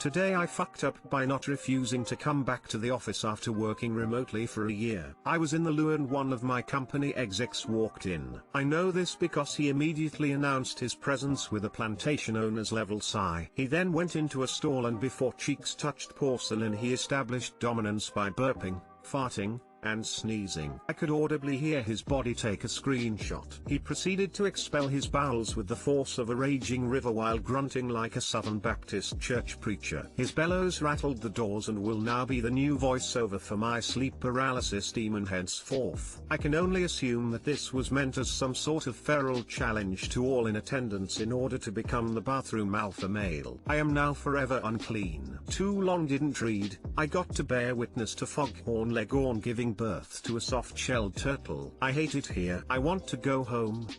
Today I fucked up by not refusing to come back to the office after working remotely for a year. I was in the loo and one of my company execs walked in. I know this because he immediately announced his presence with a plantation owner's level sigh. He then went into a stall and before cheeks touched porcelain he established dominance by burping, farting, and sneezing. I could audibly hear his body take a screenshot. He proceeded to expel his bowels with the force of a raging river while grunting like a Southern Baptist church preacher. His bellows rattled the doors and will now be the new voiceover for my sleep paralysis demon henceforth. I can only assume that this was meant as some sort of feral challenge to all in attendance in order to become the bathroom alpha male. I am now forever unclean. Too long didn't read. I got to bear witness to Foghorn Leghorn giving birth to a soft-shelled turtle. I hate it here. I want to go home.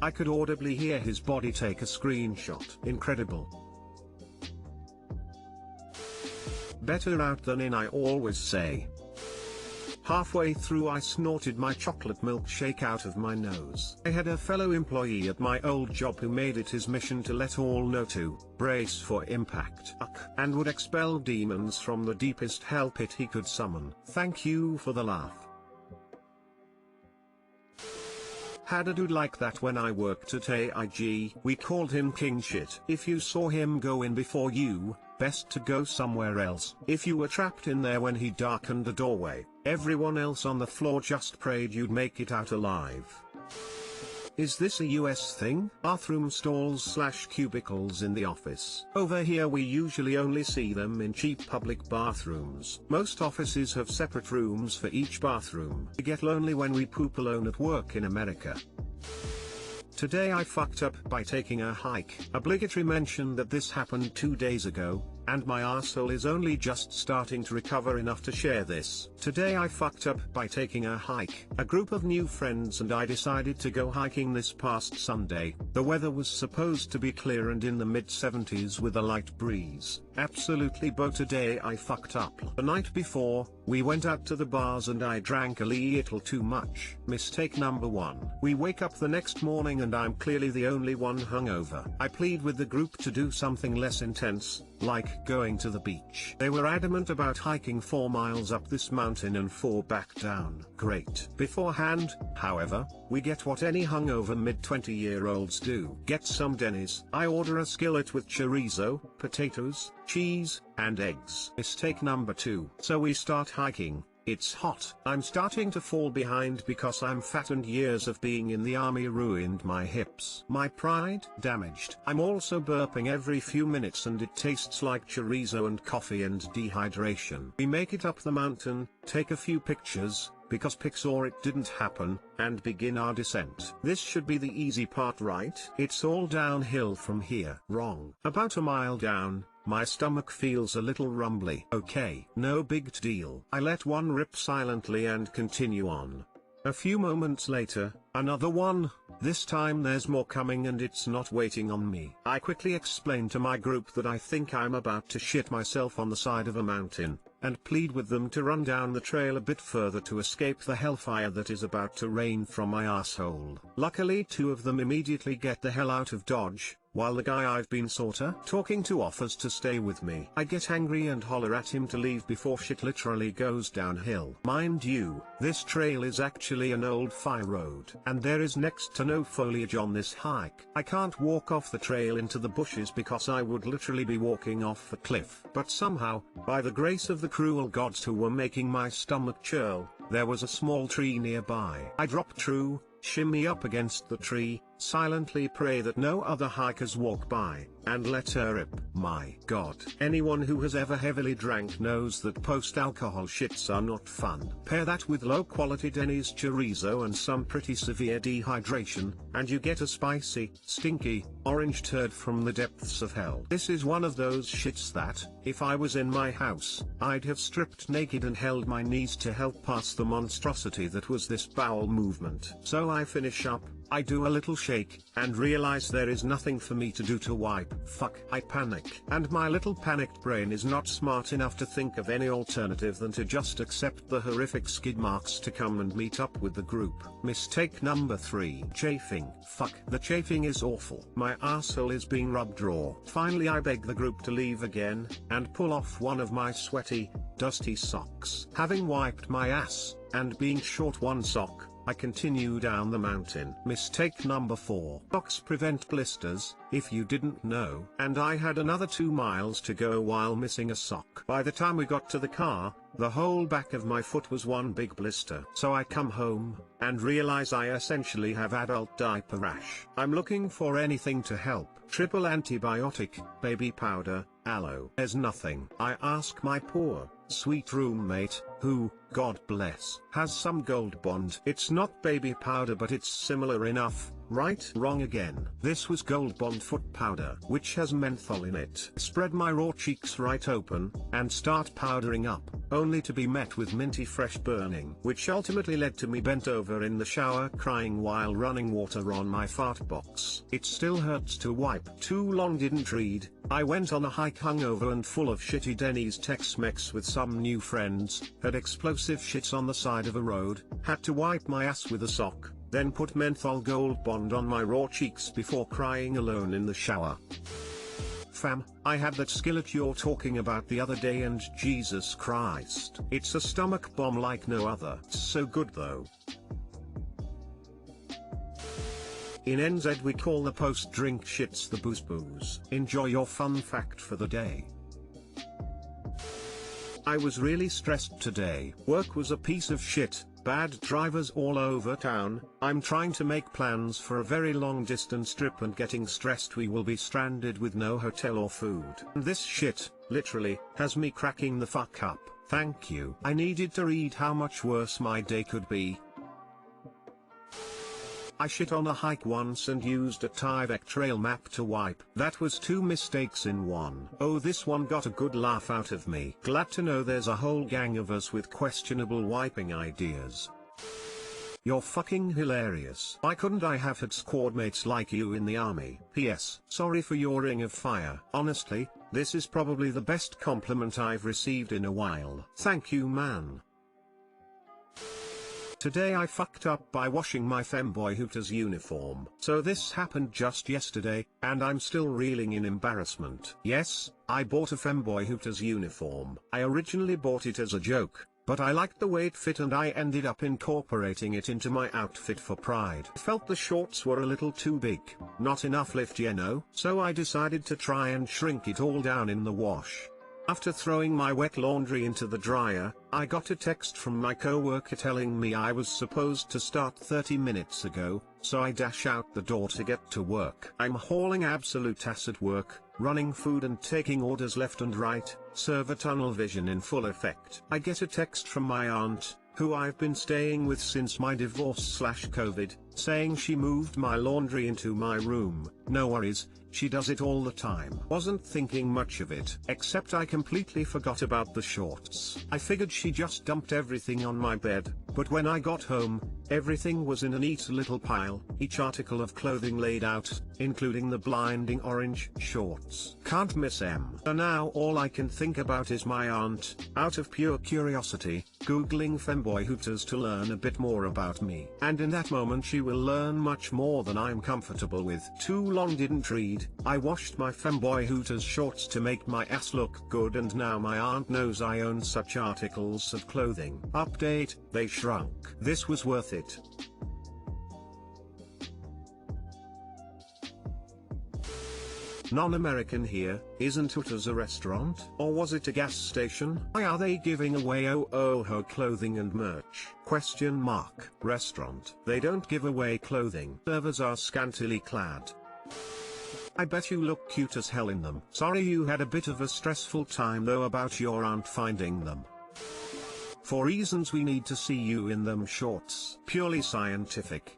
I could audibly hear his body take a screenshot. Incredible. Better out than in, I always say. Halfway through I snorted my chocolate milkshake out of my nose. I had a fellow employee at my old job who made it his mission to let all know to brace for impact and would expel demons from the deepest hell pit he could summon. Thank you for the laugh. Had a dude like that when I worked at AIG. We called him King Shit. If you saw him go in before you, best to go somewhere else. If you were trapped in there when he darkened the doorway, everyone else on the floor just prayed you'd make it out alive. Is this a US thing? Bathroom stalls / cubicles in the office. Over here we usually only see them in cheap public bathrooms. Most offices have separate rooms for each bathroom. We get lonely when we poop alone at work in America. Today I fucked up by taking a hike. Obligatory mention that this happened 2 days ago, and my arsehole is only just starting to recover enough to share this. Today I fucked up by taking a hike. A group of new friends and I decided to go hiking this past Sunday. The weather was supposed to be clear and in the mid-70s with a light breeze. Absolutely, but today I fucked up. The night before, we went out to the bars and I drank a little too much. Mistake number 1. We wake up the next morning and I'm clearly the only one hungover. I plead with the group to do something less intense, like going to the beach. They were adamant about hiking 4 miles up this mountain and 4 back down. Great. Beforehand, however, we get what any hungover mid-20-year-olds do. Get some Denny's. I order a skillet with chorizo, potatoes, cheese, and eggs. Mistake number 2. So we start hiking. It's hot. I'm starting to fall behind because I'm fat and years of being in the army ruined my hips. My pride damaged. I'm also burping every few minutes and it tastes like chorizo and coffee and dehydration. We make it up the mountain, take a few pictures, because pics or it didn't happen, and begin our descent. This should be the easy part, right? It's all downhill from here. Wrong. About a mile down, my stomach feels a little rumbly. Okay, no big deal. I let one rip silently and continue on. A few moments later, another one. This time there's more coming and it's not waiting on me. I quickly explain to my group that I think I'm about to shit myself on the side of a mountain, and plead with them to run down the trail a bit further to escape the hellfire that is about to rain from my asshole. Luckily 2 of them immediately get the hell out of Dodge, while the guy I've been sorta talking to offers to stay with me. I get angry and holler at him to leave before shit literally goes downhill. Mind you, this trail is actually an old fire road, and there is next to no foliage on this hike. I can't walk off the trail into the bushes because I would literally be walking off a cliff. But somehow, by the grace of the cruel gods who were making my stomach churl, there was a small tree nearby. I drop true, shimmy up against the tree, silently pray that no other hikers walk by, and let her rip. My God. Anyone who has ever heavily drank knows that post-alcohol shits are not fun. Pair that with low-quality Denny's chorizo and some pretty severe dehydration, and you get a spicy, stinky, orange turd from the depths of hell. This is one of those shits that, if I was in my house, I'd have stripped naked and held my knees to help pass the monstrosity that was this bowel movement. So I finish up, I do a little shake, and realize there is nothing for me to do to wipe. Fuck, I panic. And my little panicked brain is not smart enough to think of any alternative than to just accept the horrific skid marks to come and meet up with the group. Mistake number 3. Chafing. Fuck, the chafing is awful. My asshole is being rubbed raw. Finally I beg the group to leave again, and pull off one of my sweaty, dusty socks. Having wiped my ass, and being short one sock, I continue down the mountain. Mistake number 4. Socks prevent blisters, if you didn't know. And I had another 2 miles to go while missing a sock. By the time we got to the car, the whole back of my foot was one big blister. So I come home, and realize I essentially have adult diaper rash. I'm looking for anything to help. Triple antibiotic, baby powder, aloe. There's nothing. I ask my poor, sweet roommate, who, God bless, has some Gold Bond. It's not baby powder but it's similar enough, right? Wrong again. This was Gold Bond foot powder, which has menthol in it. Spread my raw cheeks right open, and start powdering up, only to be met with minty fresh burning, which ultimately led to me bent over in the shower crying while running water on my fart box. It still hurts to wipe. Too long didn't read. I went on a hike hungover and full of shitty Denny's Tex-Mex with some new friends, had explosive shits on the side of a road, had to wipe my ass with a sock, then put menthol Gold Bond on my raw cheeks before crying alone in the shower. Fam, I had that skillet you're talking about the other day and Jesus Christ. It's a stomach bomb like no other. It's so good though. In NZ we call the post-drink shits the booze. Enjoy your fun fact for the day. I was really stressed today. Work was a piece of shit, bad drivers all over town. I'm trying to make plans for a very long distance trip and getting stressed we will be stranded with no hotel or food. And this shit, literally, has me cracking the fuck up. Thank you. I needed to read how much worse my day could be. I shit on a hike once and used a Tyvek trail map to wipe. That was 2 mistakes in one. Oh, this one got a good laugh out of me. Glad to know there's a whole gang of us with questionable wiping ideas. You're fucking hilarious. Why couldn't I have had squad mates like you in the army? P.S. Sorry for your ring of fire. Honestly, this is probably the best compliment I've received in a while. Thank you, man. Today I fucked up by washing my Femboy Hooters uniform. So this happened just yesterday, and I'm still reeling in embarrassment. Yes, I bought a Femboy Hooters uniform. I originally bought it as a joke, but I liked the way it fit and I ended up incorporating it into my outfit for pride. I felt the shorts were a little too big, not enough lift you know, so I decided to try and shrink it all down in the wash. After throwing my wet laundry into the dryer, I got a text from my coworker telling me I was supposed to start 30 minutes ago, so I dash out the door to get to work. I'm hauling absolute ass at work, running food and taking orders left and right, server tunnel vision in full effect. I get a text from my aunt, who I've been staying with since my divorce/COVID, saying she moved my laundry into my room. No worries, she does it all the time. Wasn't thinking much of it, except I completely forgot about the shorts. I figured she just dumped everything on my bed, but when I got home, everything was in a neat little pile, each article of clothing laid out, including the blinding orange shorts. Can't miss them. So now all I can think about is my aunt, out of pure curiosity, googling Femboy Hooters to learn a bit more about me. And in that moment she will learn much more than I'm comfortable with. Too long didn't read. I washed my Femboy Hooters shorts to make my ass look good and now my aunt knows I own such articles of clothing. Update, they shrunk. This was worth it. Non-American here, isn't Hooters a restaurant? Or was it a gas station? Why are they giving away ho clothing and merch? Question mark. Restaurant. They don't give away clothing. Servers are scantily clad. I bet you look cute as hell in them. Sorry you had a bit of a stressful time though about your aunt finding them. For reasons we need to see you in them shorts. Purely scientific.